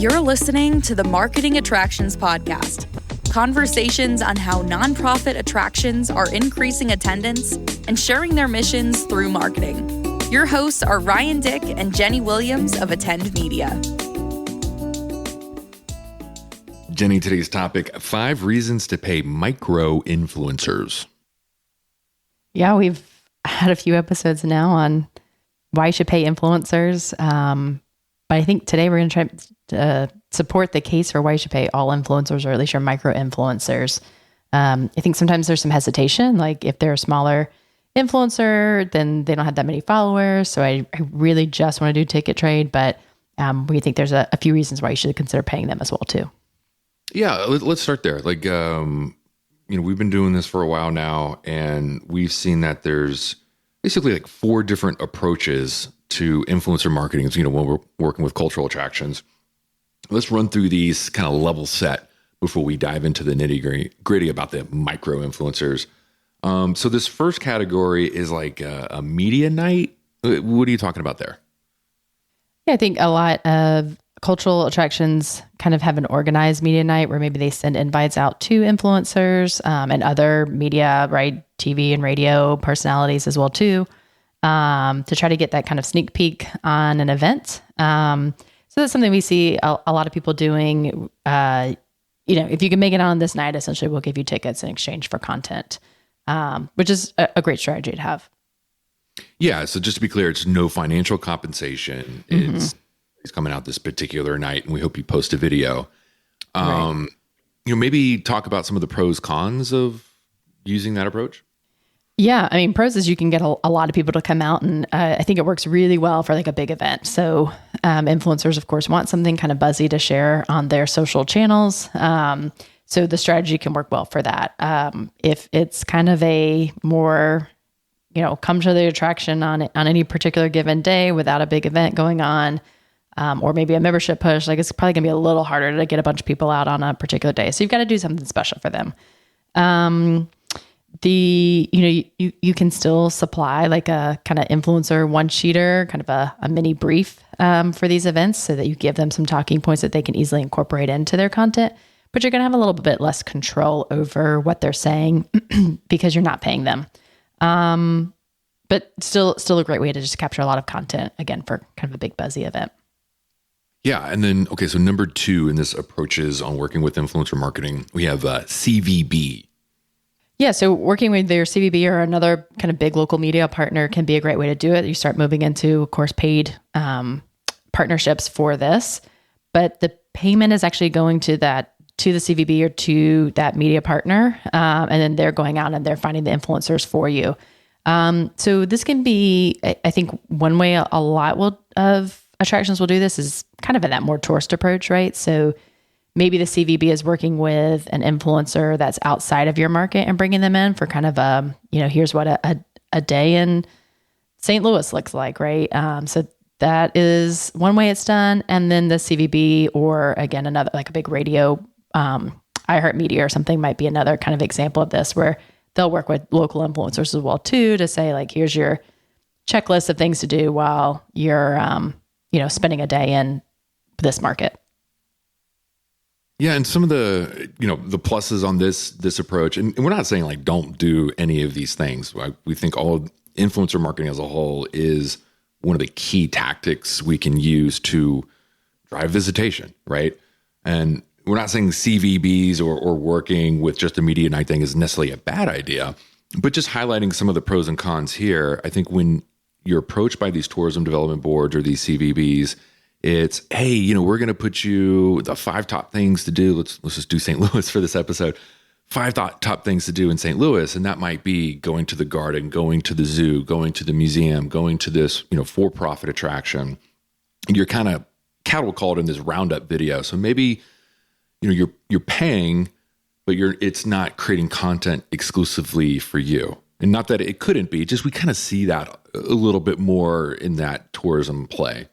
You're listening to the Marketing Attractions Podcast. Conversations on how nonprofit attractions are increasing attendance and sharing their missions through marketing. Your hosts are Ryan Dick and Jenny Williams of Attend Media. Jenny, today's topic, 5 reasons to pay micro-influencers. Yeah, we've had a few episodes now on why you should pay influencers. But I think today we're going to try to support the case for why you should pay all influencers, or at least your micro-influencers. I think sometimes there's some hesitation, like if they're a smaller influencer, then they don't have that many followers. So I really just want to do ticket trade, but we think there's a few reasons why you should consider paying them as well too. Yeah, let's start there. Like, we've been doing this for a while now, and we've seen that there's basically like 4 different approaches to influencer marketing, when we're working with cultural attractions. Let's run through these kind of level set before we dive into the nitty gritty about the micro influencers. So this first category is like a media night. What are you talking about there? Yeah, I think a lot of cultural attractions kind of have an organized media night where maybe they send invites out to influencers and other media, right? TV and radio personalities as well too, to try to get that kind of sneak peek on an event. So that's something we see a lot of people doing. If you can make it on this night, essentially we'll give you tickets in exchange for content, which is a great strategy to have. Yeah. So just to be clear, it's no financial compensation. It's coming out this particular night, and we hope you post a video. Right. Maybe talk about some of the pros, cons of using that approach. Yeah. I mean, pros is you can get a lot of people to come out, and I think it works really well for like a big event. So influencers, of course, want something kind of buzzy to share on their social channels. So the strategy can work well for that. If it's kind of a more, come to the attraction on any particular given day without a big event going on, or maybe a membership push, like it's probably gonna be a little harder to get a bunch of people out on a particular day. So you've got to do something special for them. You can still supply like a kind of influencer one-sheeter, kind of a mini brief for these events, so that you give them some talking points that they can easily incorporate into their content. But you're going to have a little bit less control over what they're saying because you're not paying them. But still a great way to just capture a lot of content, again, for kind of a big buzzy event. Yeah. And then, okay, so number 2 in this approaches on working with influencer marketing, we have CVB. Yeah, so working with their CVB or another kind of big local media partner can be a great way to do it. You start moving into, of course, paid partnerships for this, but the payment is actually going to the CVB or to that media partner, and then they're going out and they're finding the influencers for you. So this can be, I think, one way a lot of attractions will do this is kind of in that more tourist approach, right? So maybe the CVB is working with an influencer that's outside of your market and bringing them in for kind of here's what a day in St. Louis looks like, right? So that is one way it's done. And then the CVB, or again, another, like a big radio, iHeartMedia or something, might be another kind of example of this, where they'll work with local influencers as well too, to say like, here's your checklist of things to do while you're, spending a day in this market. Yeah, and some of the the pluses on this approach, and we're not saying like don't do any of these things. We think all influencer marketing as a whole is one of the key tactics we can use to drive visitation, right? And we're not saying CVBs or working with just a media night thing is necessarily a bad idea, but just highlighting some of the pros and cons here. I think when you're approached by these tourism development boards or these CVBs, it's, hey, we're going to put you the 5 top things to do. Let's just do St. Louis for this episode. 5 top things to do in St. Louis. And that might be going to the garden, going to the zoo, going to the museum, going to this, for-profit attraction. And you're kind of cattle called in this roundup video. So maybe, you're paying, but it's not creating content exclusively for you. And not that it couldn't be, just we kind of see that a little bit more in that tourism play.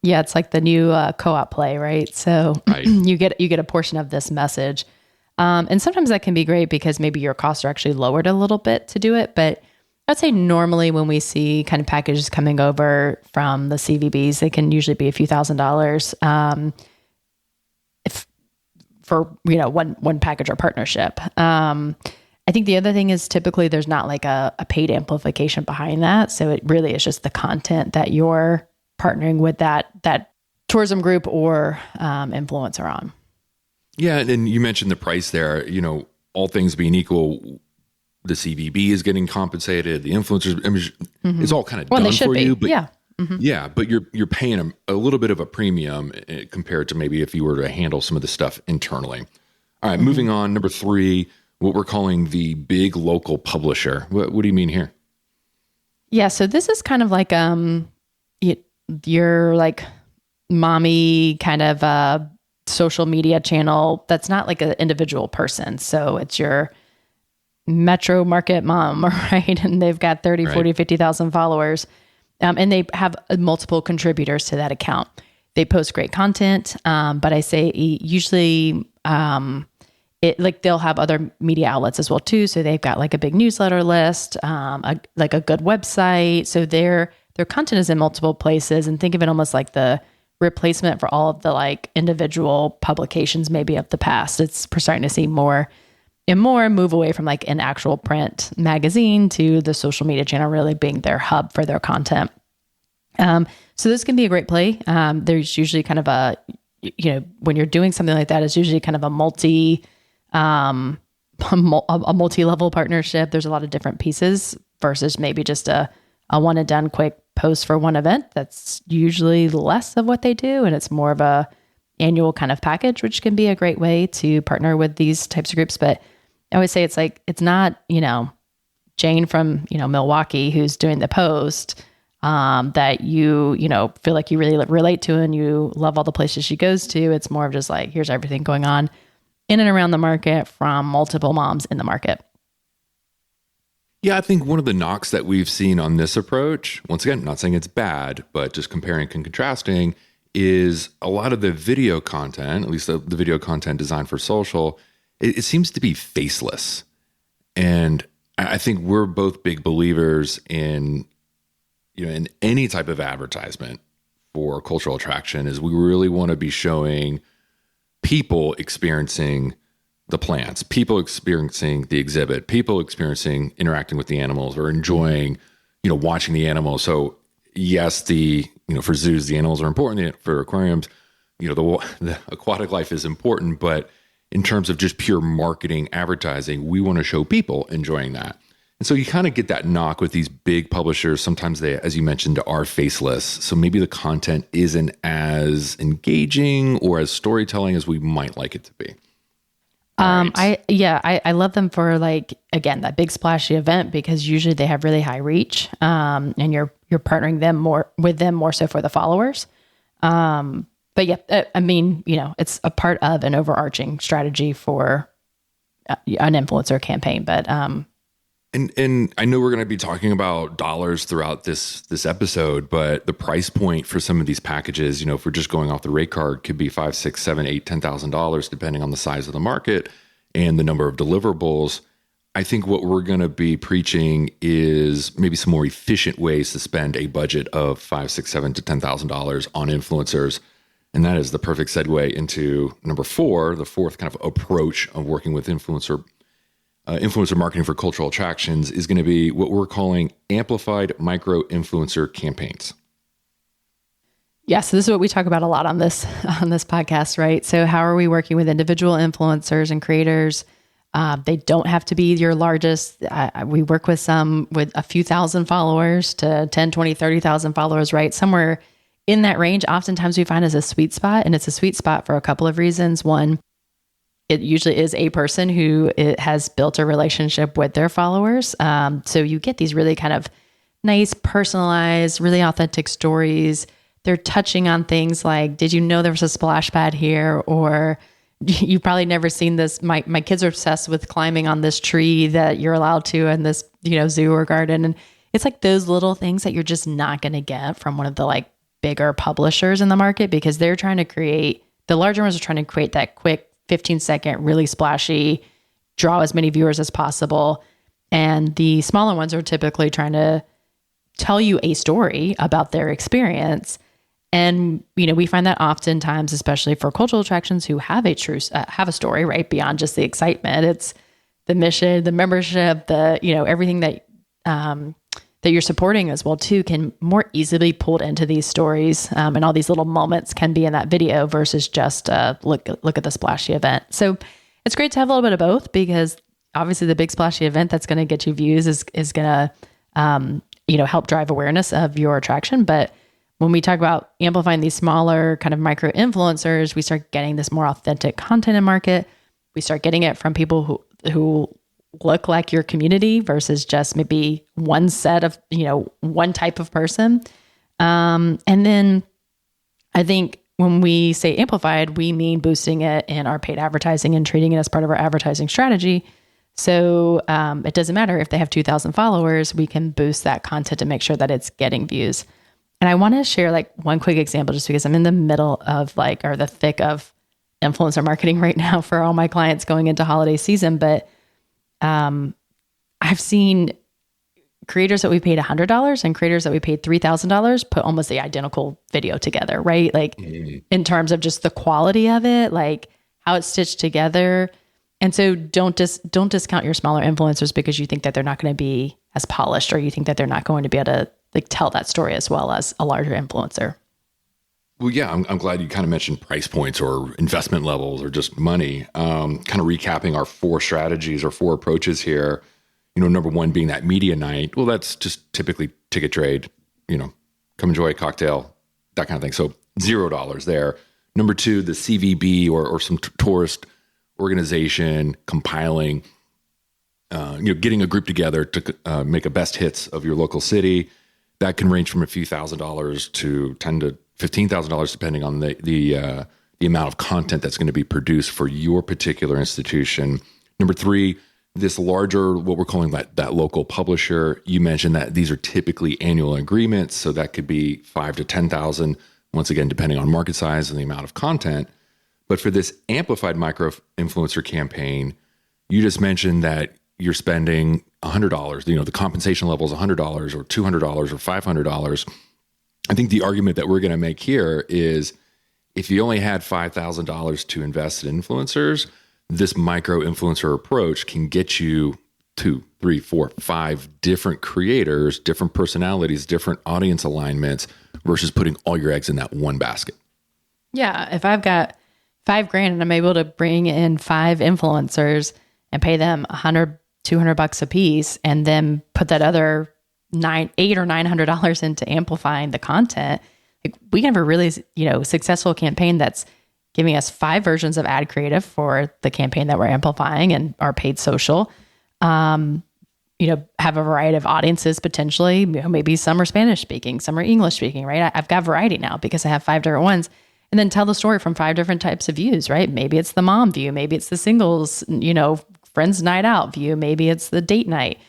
Yeah, it's like the new co-op play, right? So right. you get a portion of this message. And sometimes that can be great because maybe your costs are actually lowered a little bit to do it. But I'd say normally when we see kind of packages coming over from the CVBs, they can usually be a few $1,000s. for, one package or partnership. I think the other thing is typically there's not like a paid amplification behind that. So it really is just the content that you're partnering with that tourism group or influencer on. Yeah. And you mentioned the price there, all things being equal, the CVB is getting compensated, the influencers, it's all kind of done for you. But yeah. Yeah, but you're paying a little bit of a premium compared to maybe if you were to handle some of the stuff internally. All right, moving on. Number 3, what we're calling the big local publisher. What do you mean here? Yeah, so this is kind of like your like mommy kind of social media channel that's not like an individual person. So it's your metro market mom, right? And they've got 30, 40, 50,000 followers. And they have multiple contributors to that account. They post great content, but I say usually they'll have other media outlets as well too. So they've got like a big newsletter list, like a good website. So their content is in multiple places, and think of it almost like the replacement for all of the like individual publications maybe of the past. It's starting to see more and more move away from like an actual print magazine to the social media channel really being their hub for their content. So this can be a great play. There's usually kind of when you're doing something like that, it's usually kind of a multi-level partnership. There's a lot of different pieces versus maybe just a one and done quick post for one event. That's usually less of what they do. And it's more of a annual kind of package, which can be a great way to partner with these types of groups. But I always say it's not, Jane from, Milwaukee who's doing the post that you feel like you really relate to and you love all the places she goes to. It's more of just like, here's everything going on in and around the market from multiple moms in the market. Yeah, I think one of the knocks that we've seen on this approach, once again, not saying it's bad, but just comparing and contrasting, is a lot of the video content, at least the video content designed for social, it seems to be faceless. And I think we're both big believers in any type of advertisement for cultural attraction is we really want to be showing people experiencing the plants, people experiencing the exhibit, people experiencing interacting with the animals or enjoying, watching the animals. So yes, for zoos, the animals are important. For aquariums, the aquatic life is important, but in terms of just pure marketing, advertising, we want to show people enjoying that. And so you kind of get that knock with these big publishers. Sometimes they, as you mentioned, are faceless. So maybe the content isn't as engaging or as storytelling as we might like it to be. I love them for like, again, that big splashy event because usually they have really high reach, and you're partnering with them more so for the followers. But yeah, it's a part of an overarching strategy for an influencer campaign. But and I know we're going to be talking about dollars throughout this episode, but the price point for some of these packages, if we're just going off the rate card, could be $5,000, $6,000, $7,000, $8,000, depending on the size of the market and the number of deliverables. I think what we're going to be preaching is maybe some more efficient ways to spend a budget of $5,000, $6,000, to $10,000 on influencers. And that is the perfect segue into number 4, the fourth kind of approach of working with influencer marketing for cultural attractions is going to be what we're calling amplified micro influencer campaigns. Yeah, so this is what we talk about a lot on this podcast, right? So how are we working with individual influencers and creators? They don't have to be your largest. We work with some with a few thousand followers to 10, 20, 30,000 followers, right? Somewhere in that range, oftentimes we find is a sweet spot, and it's a sweet spot for a couple of reasons. One, it usually is a person who has built a relationship with their followers. So you get these really kind of nice, personalized, really authentic stories. They're touching on things like, did you know there was a splash pad here? Or you've probably never seen this. My kids are obsessed with climbing on this tree that you're allowed to in this, zoo or garden. And it's like those little things that you're just not going to get from one of the like bigger publishers in the market, because they're trying to create, the larger ones are trying to create that quick 15-second, really splashy, draw as many viewers as possible. And the smaller ones are typically trying to tell you a story about their experience And, we find that oftentimes, especially for cultural attractions who have have a story, right? Beyond just the excitement, it's the mission, the membership, everything that, that you're supporting as well too, can more easily be pulled into these stories. And all these little moments can be in that video versus just, look at the splashy event. So it's great to have a little bit of both, because obviously the big splashy event that's going to get you views is going to, help drive awareness of your attraction. But when we talk about amplifying these smaller kind of micro influencers, we start getting this more authentic content in market. We start getting it from people who look like your community versus just maybe one set of, one type of person. And then I think when we say amplified, we mean boosting it in our paid advertising and treating it as part of our advertising strategy. So it doesn't matter if they have 2,000 followers, we can boost that content to make sure that it's getting views. And I want to share like one quick example, just because I'm in the middle of or the thick of influencer marketing right now for all my clients going into holiday season. But I've seen creators that we paid $100 and creators that we paid $3,000 put almost the identical video together, right? Like in terms of just the quality of it, like how it's stitched together. And so don't discount your smaller influencers because you think that they're not going to be as polished, or you think that they're not going to be able to tell that story as well as a larger influencer. Well, yeah, I'm glad you kind of mentioned price points or investment levels or just money. Kind of recapping our 4 strategies or 4 approaches here. Number 1 being that media night. Well, that's just typically ticket trade, come enjoy a cocktail, that kind of thing. So $0 there. Number 2, the CVB or some tourist organization compiling, getting a group together to make a best hits of your local city. That can range from a few $1,000s to $10,000 to $15,000, depending on the amount of content that's going to be produced for your particular institution. Number 3, this larger, what we're calling that local publisher. You mentioned that these are typically annual agreements, so that could be $5,000 to $10,000. Once again, depending on market size and the amount of content. But for this amplified micro influencer campaign, you just mentioned that you're spending $100. The compensation level is $100 or $200 or $500. I think the argument that we're going to make here is if you only had $5,000 to invest in influencers, this micro influencer approach can get you 2, 3, 4, 5 different creators, different personalities, different audience alignments versus putting all your eggs in that one basket. Yeah. If I've got $5,000 and I'm able to bring in 5 influencers and pay them $100, $200 a piece, and then put that other $800 or $900 into amplifying the content, we can have a really, successful campaign that's giving us 5 versions of ad creative for the campaign that we're amplifying and our paid social. Have a variety of audiences potentially. Maybe some are Spanish speaking, some are English speaking, right? I've got variety now because I have 5 different ones. And then tell the story from 5 different types of views, right? Maybe it's the mom view. Maybe it's the singles, friends night out view. Maybe it's the date night.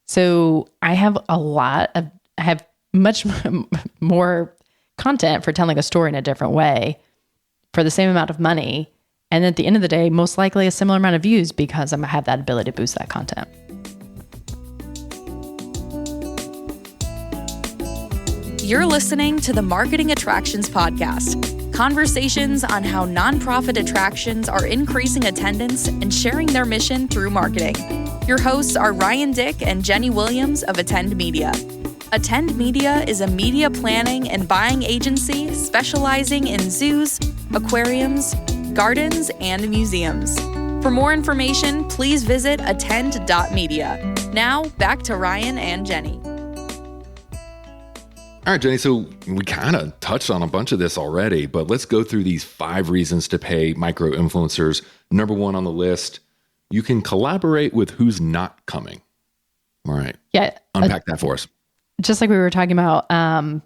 So I have much more content for telling a story in a different way for the same amount of money. And at the end of the day, most likely a similar amount of views because I have that ability to boost that content. You're listening to the Marketing Attractions Podcast, conversations on how nonprofit attractions are increasing attendance and sharing their mission through marketing. Your hosts are Ryan Dick and Jenny Williams of Attend Media. Attend Media is a media planning and buying agency specializing in zoos, aquariums, gardens, and museums. For more information, please visit attend.media. Now, back to Ryan and Jenny. All right, Jenny, so we kind of touched on a bunch of this already, but let's go through these 5 reasons to pay micro influencers. Number 1 on the list, you can collaborate with who's not coming. All right. Yeah. Unpack that for us. Just like we were talking about,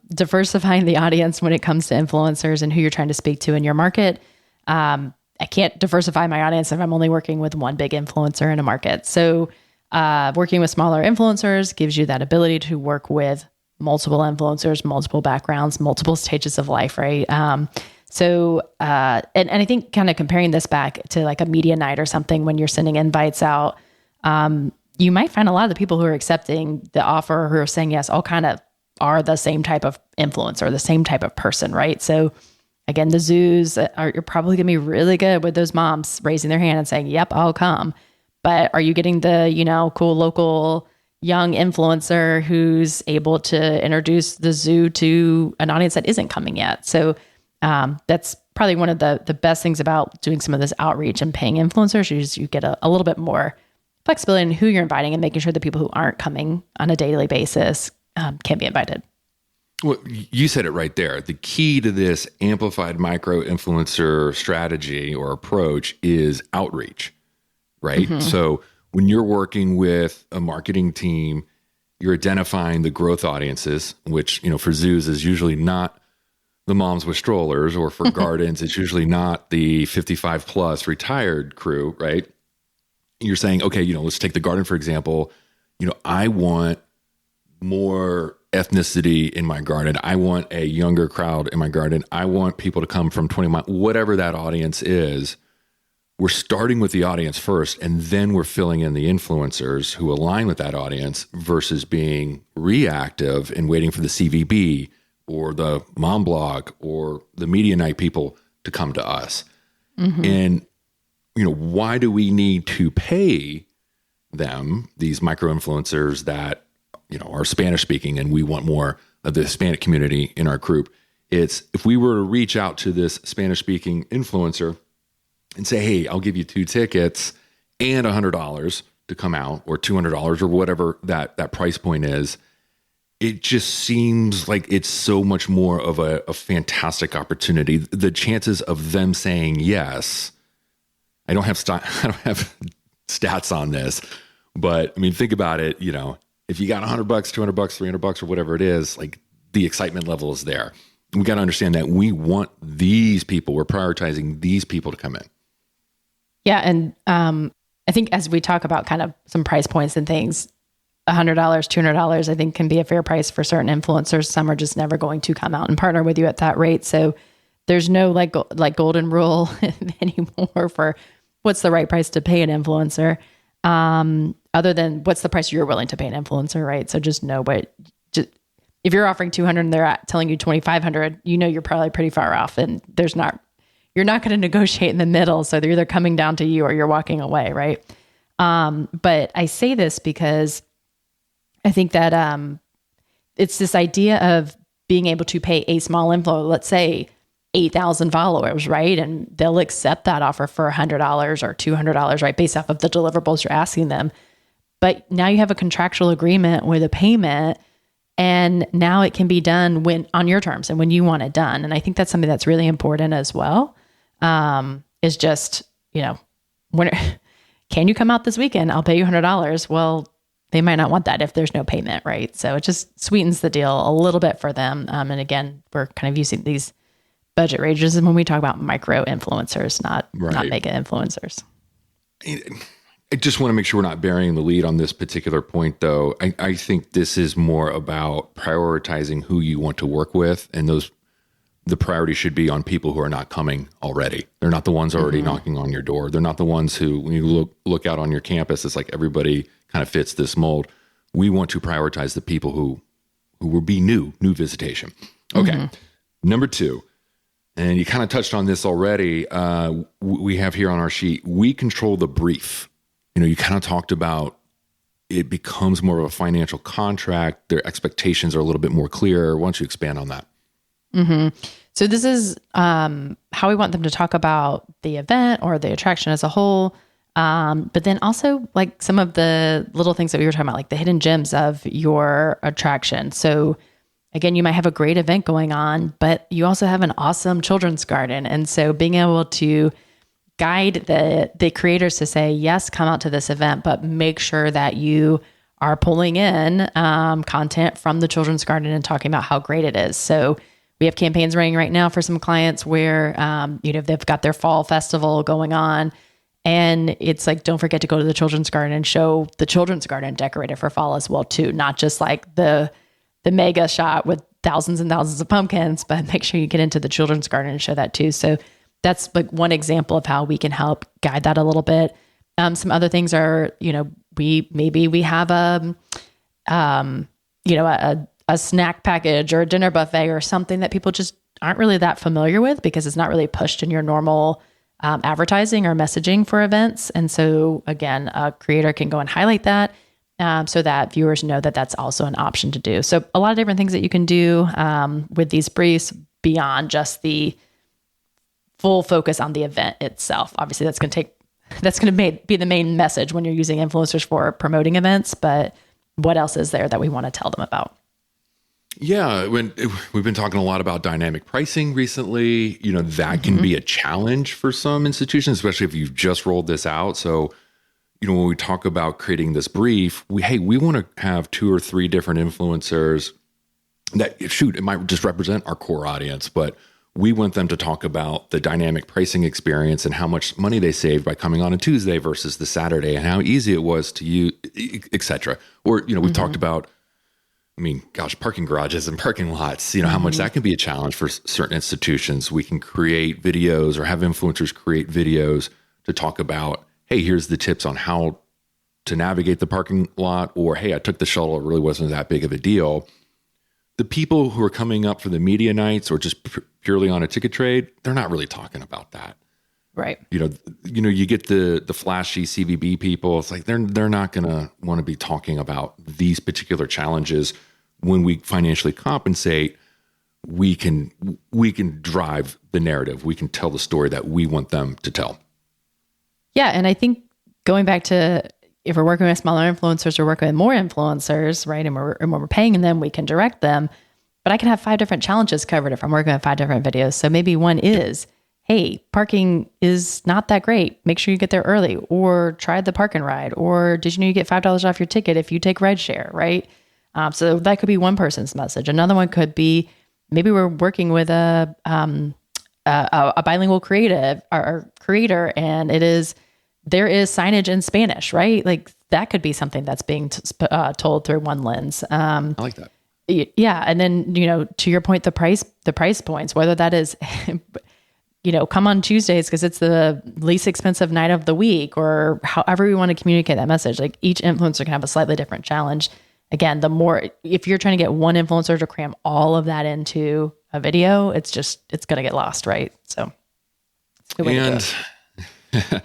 diversifying the audience when it comes to influencers and who you're trying to speak to in your market. I can't diversify my audience if I'm only working with one big influencer in a market. So working with smaller influencers gives you that ability to work with multiple influencers, multiple backgrounds, multiple stages of life, right? And I think kind of comparing this back to like a media night or something, when you're sending invites out, you might find a lot of the people who are accepting the offer, who are saying yes, all kind of are the same type of influencer, the same type of person, right? So again, the zoos you're probably going to be really good with those moms raising their hand and saying, yep, I'll come. But are you getting the, cool local young influencer who's able to introduce the zoo to an audience that isn't coming yet? So that's probably one of the best things about doing some of this outreach and paying influencers is you get a little bit more flexibility in who you're inviting and making sure the people who aren't coming on a daily basis can be invited. Well, you said it right there. The key to this amplified micro influencer strategy or approach is outreach, right? Mm-hmm. So when you're working with a marketing team, you're identifying the growth audiences, which, for zoos is usually not the moms with strollers, or for gardens, it's usually not the 55 plus retired crew, right? You're saying, okay, let's take the garden, for example. I want more ethnicity in my garden. I want a younger crowd in my garden. I want people to come from 20 miles, whatever that audience is. We're starting with the audience first, and then we're filling in the influencers who align with that audience versus being reactive and waiting for the CVB or the mom blog or the media night people to come to us. Mm-hmm. And, why do we need to pay them, these micro influencers that, are Spanish speaking and we want more of the Hispanic community in our group? It's if we were to reach out to this Spanish speaking influencer and say, hey, I'll give you 2 tickets and $100 to come out, or $200 or whatever that price point is, it just seems like it's so much more of a fantastic opportunity. The chances of them saying yes, I don't have stats on this, but I mean, think about it. If you got $100, $200, $300, or whatever it is, like the excitement level is there. We got to understand that we want these people. We're prioritizing these people to come in. Yeah, and I think as we talk about kind of some price points and things, $100, $200, I think can be a fair price for certain influencers. Some are just never going to come out and partner with you at that rate. So there's no like golden rule anymore for what's the right price to pay an influencer, other than what's the price you're willing to pay an influencer, right? So just know if you're offering 200 and they're telling you 2,500, you're probably pretty far off, and you're not going to negotiate in the middle. So they're either coming down to you or you're walking away, right? But I say this because I think that it's this idea of being able to pay a small influencer, let's say 8,000 followers, right? And they'll accept that offer for $100 or $200, right? Based off of the deliverables you're asking them. But now you have a contractual agreement with a payment, and now it can be done on your terms and when you want it done. And I think that's something that's really important as well. Is just, can you come out this weekend? I'll pay you $100. Well, they might not want that if there's no payment, right? So it just sweetens the deal a little bit for them. And again, we're kind of using these budget ranges when we talk about micro influencers, not mega influencers. I just want to make sure we're not burying the lead on this particular point, though. I think this is more about prioritizing who you want to work with, and the priority should be on people who are not coming already. They're not the ones already knocking on your door. They're not the ones who, when you look out on your campus, it's like everybody kind of fits this mold. We want to prioritize the people who will be new visitation. Okay. Number 2, and you kind of touched on this already. We have here on our sheet, we control the brief. You kind of talked about it becomes more of a financial contract. Their expectations are a little bit more clear. Why don't you expand on that? Mm-hmm. So this is how we want them to talk about the event or the attraction as a whole. But then also like some of the little things that we were talking about, like the hidden gems of your attraction. So again, you might have a great event going on, but you also have an awesome children's garden. And so being able to guide the creators to say, yes, come out to this event, but make sure that you are pulling in content from the children's garden and talking about how great it is. So we have campaigns running right now for some clients where, they've got their fall festival going on, and it's like, don't forget to go to the children's garden and show the children's garden decorated for fall as well too. Not just like the mega shot with thousands and thousands of pumpkins, but make sure you get into the children's garden and show that too. So that's like one example of how we can help guide that a little bit. Some other things are, we have a a snack package or a dinner buffet or something that people just aren't really that familiar with because it's not really pushed in your normal advertising or messaging for events. And so again, a creator can go and highlight that so that viewers know that that's also an option to do. So a lot of different things that you can do with these briefs beyond just the full focus on the event itself. Obviously, that's going to be the main message when you're using influencers for promoting events. But what else is there that we want to tell them about? Yeah, we've been talking a lot about dynamic pricing recently. That can be a challenge for some institutions, especially if you've just rolled this out. So, when we talk about creating this brief, we want to have 2 or 3 different influencers that, it might just represent our core audience, but we want them to talk about the dynamic pricing experience and how much money they saved by coming on a Tuesday versus the Saturday and how easy it was to use, et cetera. Or, we've talked about, parking garages and parking lots, how much that can be a challenge for certain institutions. We can create videos or have influencers create videos to talk about, hey, here's the tips on how to navigate the parking lot, or, hey, I took the shuttle. It really wasn't that big of a deal. The people who are coming up for the media nights or just purely on a ticket trade, they're not really talking about that. Right. You get the flashy CVB people. It's like they're not going to want to be talking about these particular challenges. When we financially compensate, we can drive the narrative. We can tell the story that we want them to tell. Yeah, and I think going back to if we're working with smaller influencers or working with more influencers, right, and when we're paying them, we can direct them. But I can have 5 different challenges covered if I'm working on 5 different videos. So maybe one is, hey, parking is not that great. Make sure you get there early, or try the park and ride, or did you know you get $5 off your ticket if you take rideshare, right? So that could be one person's message. Another one could be maybe we're working with a bilingual creative or creator, and there is signage in Spanish, right? Like that could be something that's being told through one lens. I like that. Yeah. And then, to your point, the price points, whether that is, come on Tuesdays because it's the least expensive night of the week, or however we want to communicate that message. Like each influencer can have a slightly different challenge. Again, if you're trying to get one influencer to cram all of that into a video, it's going to get lost, right? So it's a good way to do it.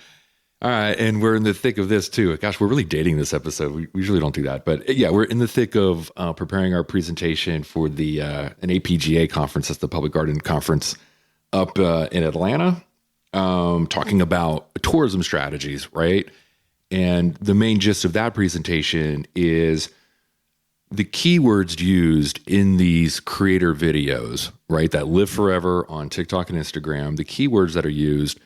All right, and we're in the thick of this too. Gosh, we're really dating this episode. We usually don't do that, but yeah, we're in the thick of preparing our presentation for an APGA conference. That's the Public Garden Conference up in Atlanta, talking about tourism strategies, right? And the main gist of that presentation is the keywords used in these creator videos, right, that live forever on TikTok and Instagram. The keywords that are used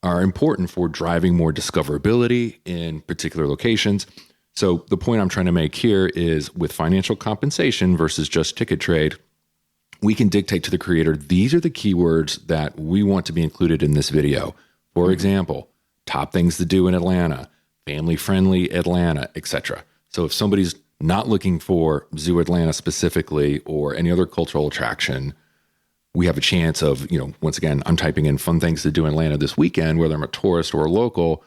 are important for driving more discoverability in particular locations. So the point I'm trying to make here is with financial compensation versus just ticket trade, we can dictate to the creator, these are the keywords that we want to be included in this video. For example, top things to do in Atlanta, family-friendly Atlanta, etc. So if somebody's not looking for Zoo Atlanta specifically or any other cultural attraction, we have a chance of, once again, I'm typing in fun things to do in Atlanta this weekend, whether I'm a tourist or a local,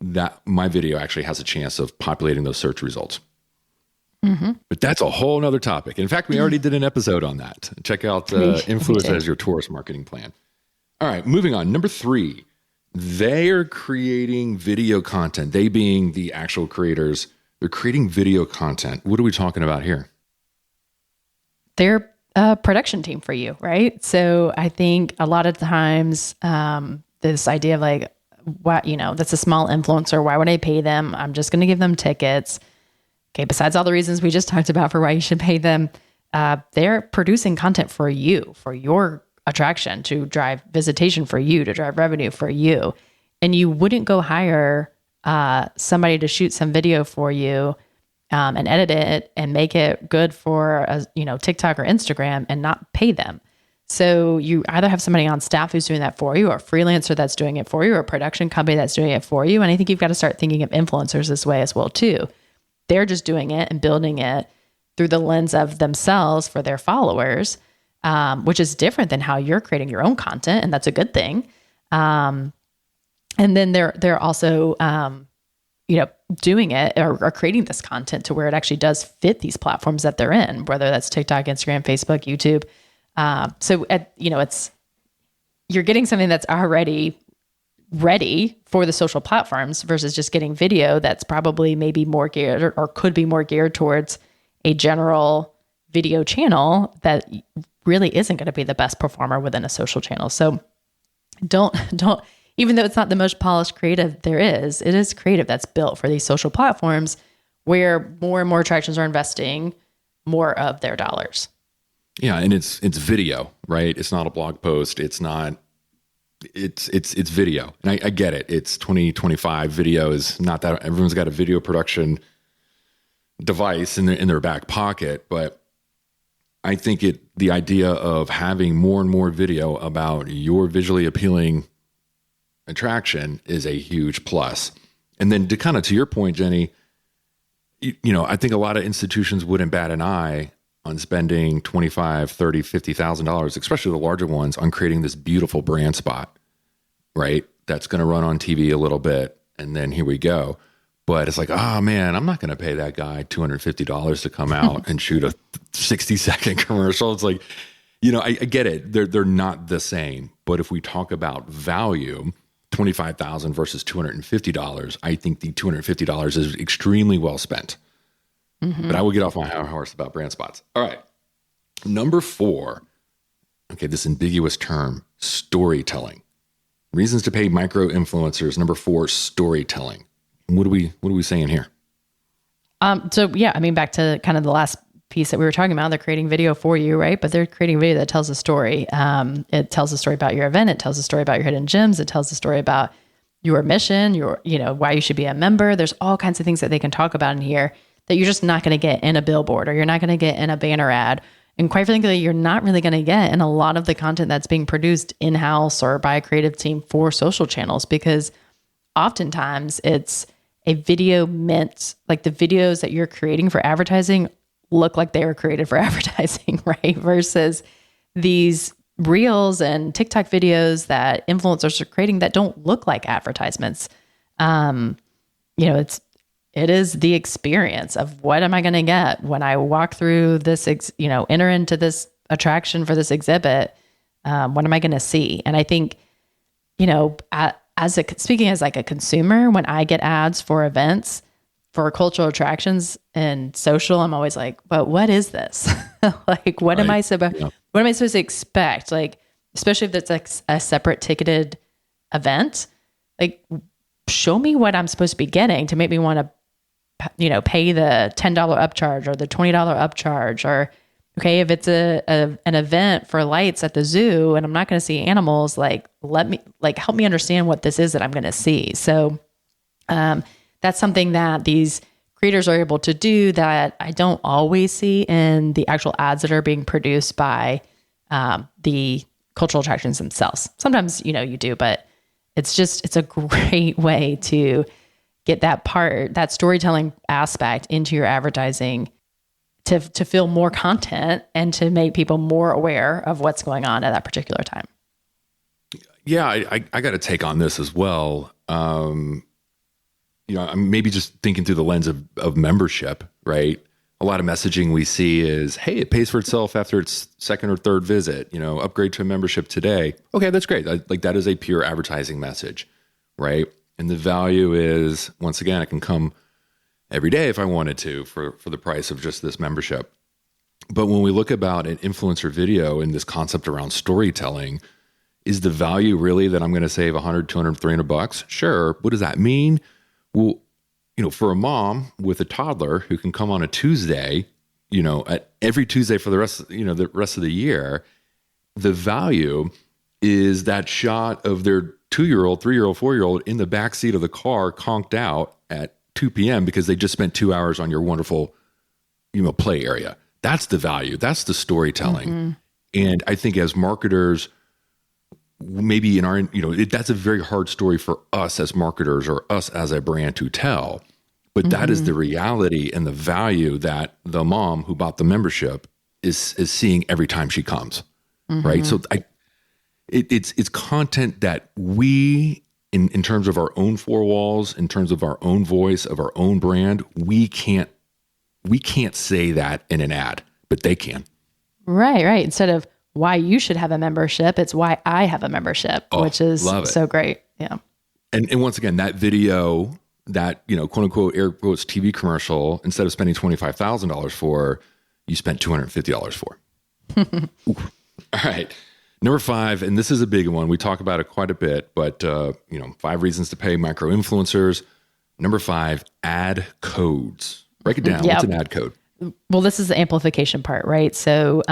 that my video actually has a chance of populating those search results. Mm-hmm. But that's a whole nother topic. In fact, we already did an episode on that. Check out Influence as your tourist marketing plan. All right, moving on. Number 3, they are creating video content. They being the actual creators, they're creating video content. What are we talking about here? They're a production team for you, right? So I think a lot of times this idea of like, what, that's a small influencer. Why would I pay them? I'm just going to give them tickets. Okay. Besides all the reasons we just talked about for why you should pay them, they're producing content for you, for your attraction, to drive visitation for you, to drive revenue for you. And you wouldn't go hire somebody to shoot some video for you and edit it and make it good for TikTok or Instagram and not pay them. So you either have somebody on staff who's doing that for you, or a freelancer that's doing it for you, or a production company that's doing it for you. And I think you've got to start thinking of influencers this way as well too. They're just doing it and building it through the lens of themselves for their followers, which is different than how you're creating your own content, and that's a good thing. And then they're also doing it or creating this content to where it actually does fit these platforms that they're in, whether that's TikTok, Instagram, Facebook, YouTube. You're getting something that's already ready for the social platforms versus just getting video that's probably maybe more geared or could be more geared towards a general video channel that really isn't going to be the best performer within a social channel. So don't, even though it's not the most polished creative it is creative that's built for these social platforms where more and more attractions are investing more of their dollars. Yeah. And it's video, right? It's not a blog post. It's video. And I get it. It's 2025. Video is not that everyone's got a video production device in their back pocket, but I think the idea of having more and more video about your visually appealing attraction is a huge plus. And then to your point, Jenny, I think a lot of institutions wouldn't bat an eye on spending $25,000, $30,000, $50,000, especially the larger ones, on creating this beautiful brand spot, right? That's going to run on TV a little bit, and then here we go. But it's like, oh man, I'm not going to pay that guy $250 to come out and shoot a 60-second commercial. It's like, I get it. They're not the same. But if we talk about value, $25,000 versus $250, I think the $250 is extremely well spent. Mm-hmm. But I will get off my high horse about brand spots. All right. Number 4. Okay, this ambiguous term, storytelling. Reasons to pay micro influencers. Number 4, storytelling. What are we saying here? Back to kind of the last piece that we were talking about, they're creating video for you, right? But they're creating video that tells a story. It tells a story about your event. It tells a story about your hidden gems. It tells a story about your mission, why you should be a member. There's all kinds of things that they can talk about in here that you're just not going to get in a billboard, or you're not going to get in a banner ad. And quite frankly, you're not really going to get in a lot of the content that's being produced in-house or by a creative team for social channels, because oftentimes it's a video meant, like the videos that you're creating for advertising look like they were created for advertising, right? Versus these reels and TikTok videos that influencers are creating that don't look like advertisements. It is the experience of what am I going to get when I walk through this, enter into this attraction for this exhibit. What am I going to see? And I think, speaking as like a consumer, when I get ads for events, for cultural attractions and social, I'm always like, but what is this? Like, what am I supposed to expect? Like, especially if it's like a separate ticketed event, like show me what I'm supposed to be getting to make me want to, pay the $10 upcharge or the $20 upcharge, or, okay, if it's an event for lights at the zoo and I'm not going to see animals, help me understand what this is that I'm going to see. So, that's something that these creators are able to do that I don't always see in the actual ads that are being produced by the cultural attractions themselves. Sometimes, you do, but it's a great way to get that storytelling aspect into your advertising to feel more content and to make people more aware of what's going on at that particular time. Yeah, I got to take on this as well. I'm maybe just thinking through the lens of membership, right? A lot of messaging we see is, hey, it pays for itself after its second or third visit, upgrade to a membership today. Okay, that's great. That is a pure advertising message, right? And the value is, once again, I can come every day if I wanted to for the price of just this membership. But when we look about an influencer video and this concept around storytelling, is the value really that I'm going to save $100, $200, $300? Sure. What does that mean? Well, for a mom with a toddler who can come on a Tuesday, at every Tuesday for the rest of the year, the value is that shot of their 2-year-old, 3-year-old, 4-year-old in the backseat of the car conked out at 2 p.m. because they just spent 2 hours on your wonderful, play area. That's the value. That's the storytelling. Mm-hmm. And I think as marketers, maybe in our, that's a very hard story for us as marketers or us as a brand to tell. But mm-hmm. that is the reality and the value that the mom who bought the membership is seeing every time she comes. Mm-hmm. Right. So it's content that we in terms of our own four walls, in terms of our own voice, of our own brand, we can't say that in an ad, but they can. Right. Instead of why you should have a membership, it's why I have a membership, which is so great. Yeah. And once again, that video, that, quote unquote, air quotes, TV commercial, instead of spending $25,000 for, you spent $250 for. All right. Number 5, and this is a big one. We talk about it quite a bit, but 5 reasons to pay micro influencers. Number 5, ad codes. Break it down. What's an ad code? Well, this is the amplification part, right? So,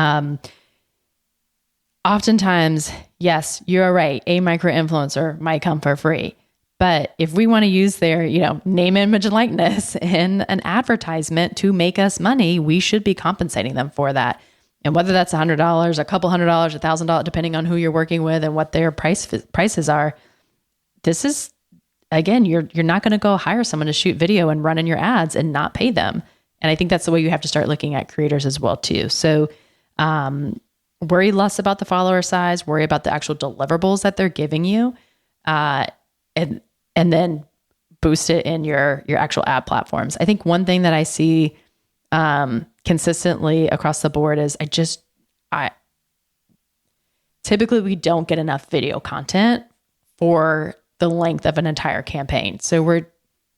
oftentimes, yes, you're right. A micro influencer might come for free. But if we want to use their, name, image, and likeness in an advertisement to make us money, we should be compensating them for that. And whether that's $100, a couple $100, $1,000, depending on who you're working with and what their prices are, this is, again, you're not going to go hire someone to shoot video and run in your ads and not pay them. And I think that's the way you have to start looking at creators as well too. So worry less about the follower size, worry about the actual deliverables that they're giving you, and then boost it in your actual ad platforms. I think one thing that I see consistently across the board is typically we don't get enough video content for the length of an entire campaign. So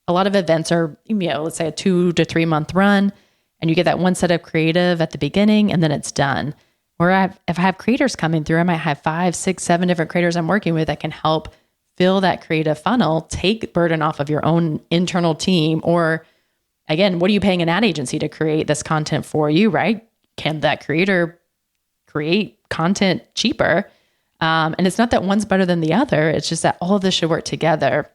a lot of events are, let's say a 2 to 3 month run, and you get that one set of creative at the beginning and then it's done. Or if I have creators coming through, I might have 5, 6, 7 different creators I'm working with that can help fill that creative funnel, take burden off of your own internal team. Or again, what are you paying an ad agency to create this content for you, right? Can that creator create content cheaper? And it's not that one's better than the other. It's just that all of this should work together.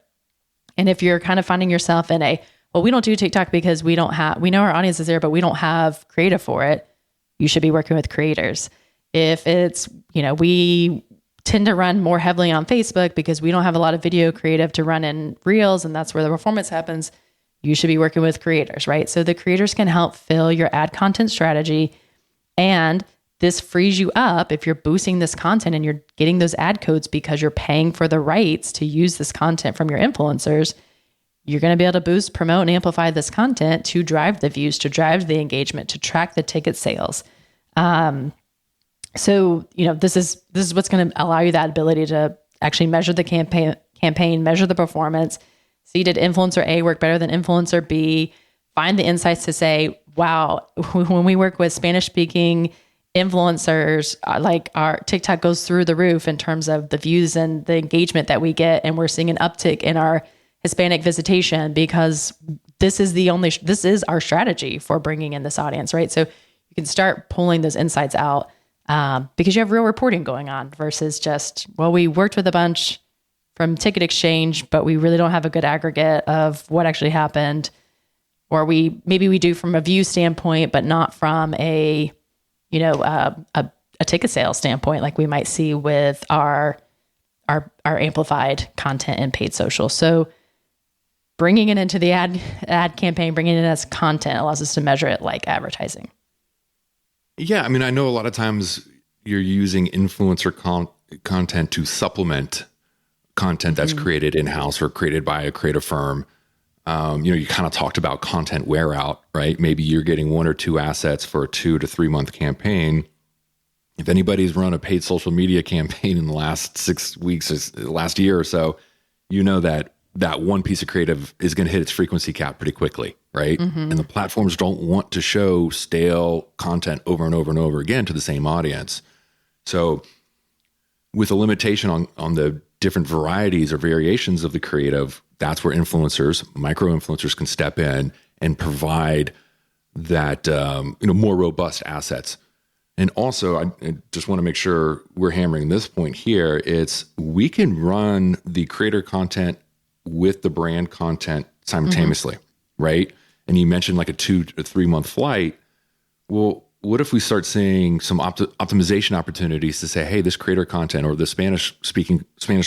And if you're kind of finding yourself in we don't do TikTok because we know our audience is there, but we don't have creative for it, you should be working with creators. If it's, we tend to run more heavily on Facebook because we don't have a lot of video creative to run in Reels, and that's where the performance happens, you should be working with creators, right? So the creators can help fill your ad content strategy, and this frees you up if you're boosting this content and you're getting those ad codes because you're paying for the rights to use this content from your influencers. You're going to be able to boost, promote, and amplify this content to drive the views, to drive the engagement, to track the ticket sales. So, this is what's going to allow you that ability to actually measure the campaign, measure the performance. See, did influencer A work better than influencer B? Find the insights to say, wow, when we work with Spanish speaking influencers, like our TikTok goes through the roof in terms of the views and the engagement that we get. And we're seeing an uptick in our Hispanic visitation because this is our strategy for bringing in this audience, right? So you can start pulling those insights out because you have real reporting going on versus just, we worked with a bunch from Ticket Exchange, but we really don't have a good aggregate of what actually happened. Or maybe we do from a view standpoint, but not from a ticket sales standpoint, like we might see with our amplified content and paid social. So bringing it into the ad campaign, bringing it in as content allows us to measure it like advertising. Yeah. I mean, I know a lot of times you're using influencer content to supplement content that's created in-house or created by a creative firm. You kind of talked about content wear out, right? Maybe you're getting 1 or 2 assets for a 2 to 3 month campaign. If anybody's run a paid social media campaign in the last 6 weeks, or the last year or so, that one piece of creative is going to hit its frequency cap pretty quickly, right? And the platforms don't want to show stale content over and over and over again to the same audience. So with a limitation on the different varieties or variations of the creative, that's where micro influencers can step in and provide that, more robust assets. And also, I just want to make sure we're hammering this point here. We can run the creator content with the brand content simultaneously, right? And you mentioned like a 2 to 3 month flight. Well, what if we start seeing some optimization opportunities to say, hey, this creator content or the Spanish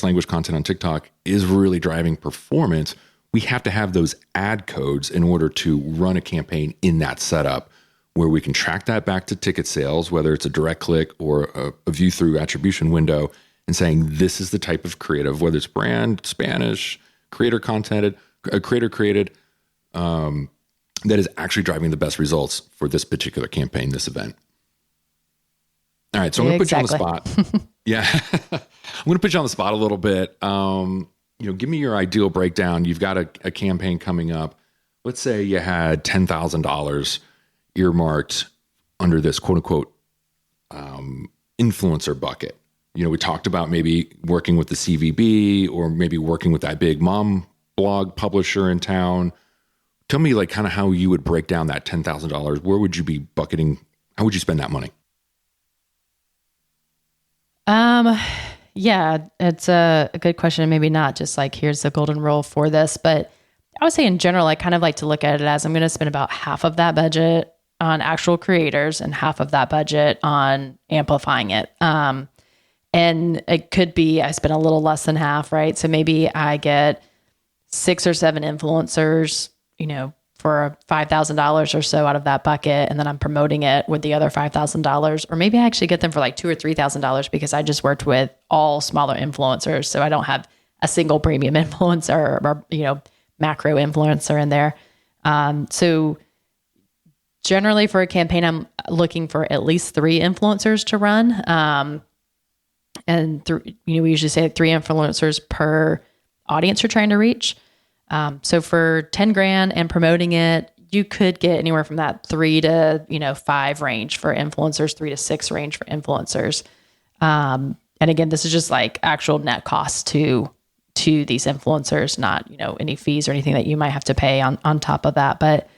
language content on TikTok is really driving performance. We have to have those ad codes in order to run a campaign in that setup where we can track that back to ticket sales, whether it's a direct click or a view through attribution window, and saying, this is the type of creative, whether it's brand, Spanish, creator created, that is actually driving the best results for this particular campaign, this event. All right. So I'm going to put you on the spot. Yeah. I'm going to put you on the spot a little bit. Give me your ideal breakdown. You've got a campaign coming up. Let's say you had $10,000 earmarked under this quote unquote influencer bucket. We talked about maybe working with the CVB or maybe working with that big mom blog publisher in town. Tell me like kind of how you would break down that $10,000. Where would you be bucketing? How would you spend that money? Yeah, it's a good question. Maybe not just like, here's the golden rule for this, but I would say in general, I kind of like to look at it as I'm going to spend about half of that budget on actual creators and half of that budget on amplifying it. And it could be, I spend a little less than half, right? So maybe I get 6 or 7 influencers, for $5,000 or so out of that bucket. And then I'm promoting it with the other $5,000, or maybe I actually get them for like $2,000 or $3,000 because I just worked with all smaller influencers. So I don't have a single premium influencer or macro influencer in there. So generally for a campaign, I'm looking for at least 3 influencers to run. And we usually say 3 influencers per audience you're trying to reach. So for 10 grand and promoting it, you could get anywhere from that 3 to 5 range for influencers, 3 to 6 range for influencers. And again, this is just like actual net costs to these influencers, not any fees or anything that you might have to pay on top of that. But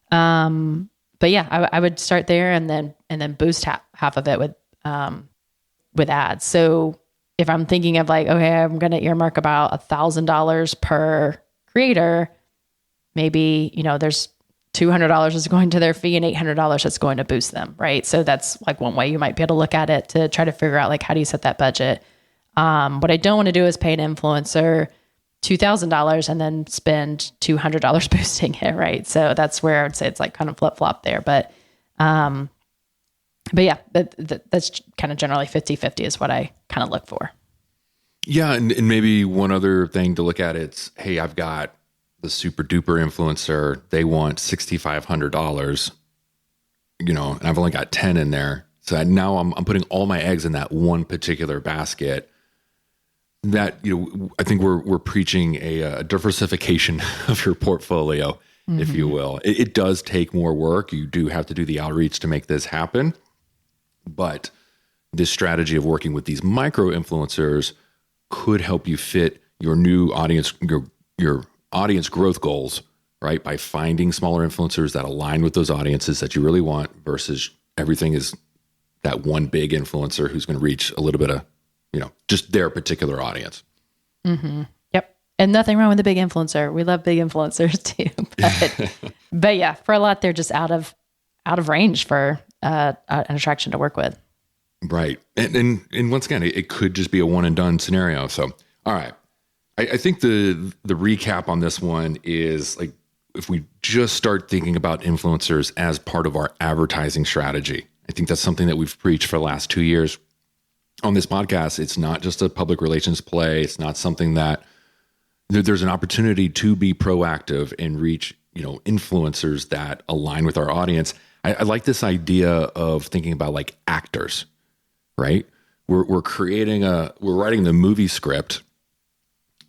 yeah, I would start there and then boost half of it with ads. So if I'm thinking of like, okay, I'm going to earmark about $1,000 per creator, maybe, there's $200 is going to their fee and $800 that's going to boost them. Right. So that's like one way you might be able to look at it to try to figure out like, how do you set that budget? What I don't want to do is pay an influencer $2,000 and then spend $200 boosting it. Right. So that's where I'd say it's like kind of flip flop there. But yeah, that's kind of generally 50-50 is what I kind of look for. Yeah. And maybe one other thing to look at, it's, hey, I've got the super duper influencer. They want $6,500, and I've only got 10 in there. So now I'm putting all my eggs in that one particular basket. That, I think we're preaching a diversification of your portfolio, if you will. It does take more work. You do have to do the outreach to make this happen. But this strategy of working with these micro influencers could help you fit your new audience, your audience growth goals, right? By finding smaller influencers that align with those audiences that you really want versus everything is that one big influencer who's going to reach a little bit of, just their particular audience. Mm-hmm. Yep. And nothing wrong with a big influencer. We love big influencers too. But yeah, for a lot, they're just out of range for an attraction to work with. Right. And once again, it could just be a one and done scenario. So, all right. I think the recap on this one is like, if we just start thinking about influencers as part of our advertising strategy, I think that's something that we've preached for the last 2 years on this podcast. It's not just a public relations play. It's not something that there's an opportunity to be proactive and reach, influencers that align with our audience. I like this idea of thinking about like actors, right? We're writing the movie script,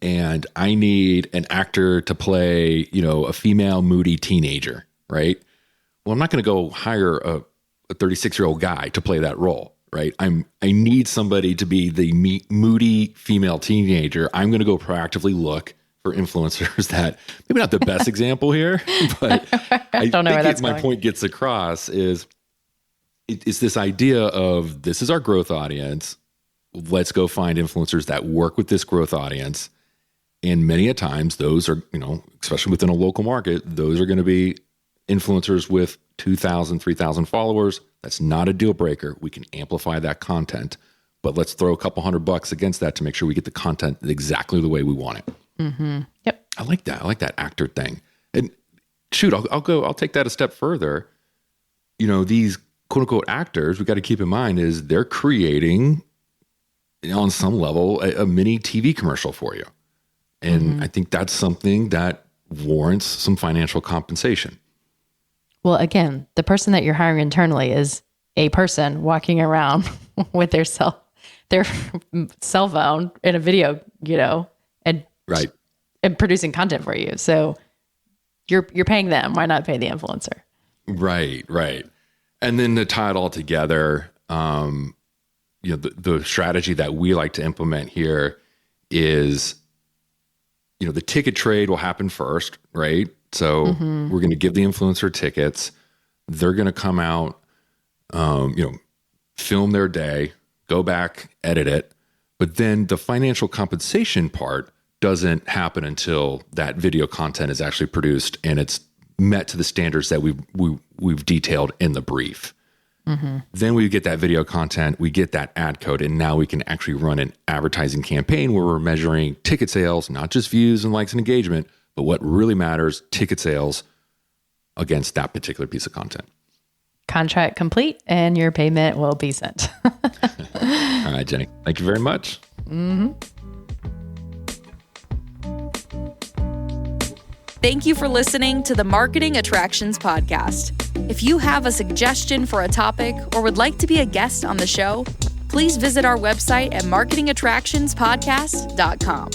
and I need an actor to play, a female moody teenager, right? Well, I'm not going to go hire a 36-year-old guy to play that role, right? I need somebody to be the moody female teenager. I'm going to go proactively look for influencers that, maybe not the best example here, but I don't know where that's my going. point gets across is it's this idea of, this is our growth audience. Let's go find influencers that work with this growth audience. And many a times those are, especially within a local market, those are going to be influencers with 2,000, 3,000 followers. That's not a deal breaker. We can amplify that content, but let's throw a couple $100 against that to make sure we get the content exactly the way we want it. Mm-hmm. Yep. I like that. I like that actor thing. And shoot, I'll take that a step further. These quote unquote actors, we got to keep in mind is they're creating on some level, a mini TV commercial for you. And I think that's something that warrants some financial compensation. Well, again, the person that you're hiring internally is a person walking around with their cell phone in a video, and Right. and producing content for you. So you're paying them. Why not pay the influencer? Right. And then to tie it all together, the strategy that we like to implement here is, the ticket trade will happen first, right? So we're going to give the influencer tickets. They're going to come out, film their day, go back, edit it. But then the financial compensation part doesn't happen until that video content is actually produced and it's met to the standards that we've detailed in the brief. Then we get that video content, we get that ad code, and now we can actually run an advertising campaign where we're measuring ticket sales, not just views and likes and engagement, but what really matters, ticket sales against that particular piece of content. Contract complete, and your payment will be sent. All right, Jenny. Thank you very much. Thank you for listening to the Marketing Attractions Podcast. If you have a suggestion for a topic or would like to be a guest on the show, please visit our website at marketingattractionspodcast.com.